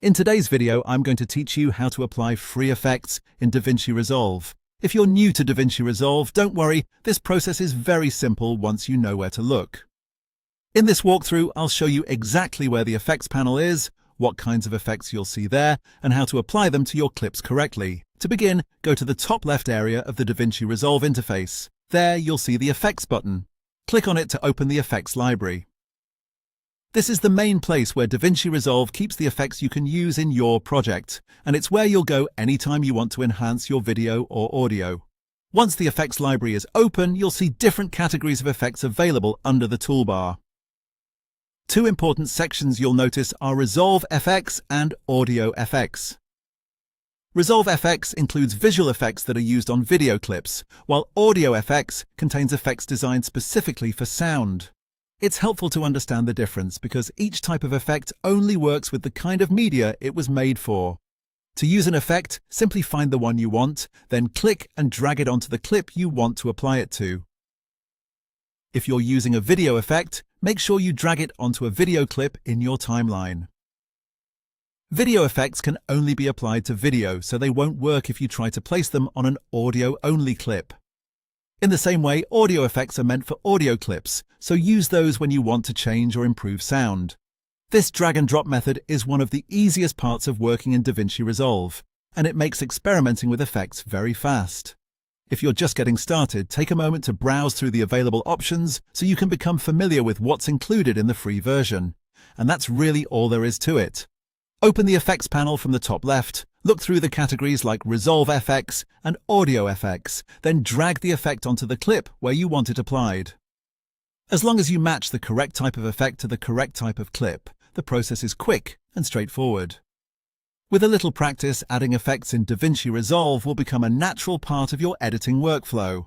In today's video, I'm going to teach you how to apply free effects in DaVinci Resolve. If you're new to DaVinci Resolve, don't worry, this process is very simple once you know where to look. In this walkthrough, I'll show you exactly where the effects panel is, what kinds of effects you'll see there, and how to apply them to your clips correctly. To begin, go to the top left area of the DaVinci Resolve interface. There, you'll see the Effects button. Click on it to open the effects library. This is the main place where DaVinci Resolve keeps the effects you can use in your project, and it's where you'll go anytime you want to enhance your video or audio. Once the effects library is open, you'll see different categories of effects available under the toolbar. Two important sections you'll notice are Resolve FX and Audio FX. Resolve FX includes visual effects that are used on video clips, while Audio FX contains effects designed specifically for sound. It's helpful to understand the difference because each type of effect only works with the kind of media it was made for. To use an effect, simply find the one you want, then click and drag it onto the clip you want to apply it to. If you're using a video effect, make sure you drag it onto a video clip in your timeline. Video effects can only be applied to video, so they won't work if you try to place them on an audio-only clip. In the same way, audio effects are meant for audio clips, so use those when you want to change or improve sound. This drag and drop method is one of the easiest parts of working in DaVinci Resolve, and it makes experimenting with effects very fast. If you're just getting started, take a moment to browse through the available options so you can become familiar with what's included in the free version. And that's really all there is to it. Open the effects panel from the top left, look through the categories like Resolve FX and Audio FX, then drag the effect onto the clip where you want it applied. As long as you match the correct type of effect to the correct type of clip, the process is quick and straightforward. With a little practice, adding effects in DaVinci Resolve will become a natural part of your editing workflow.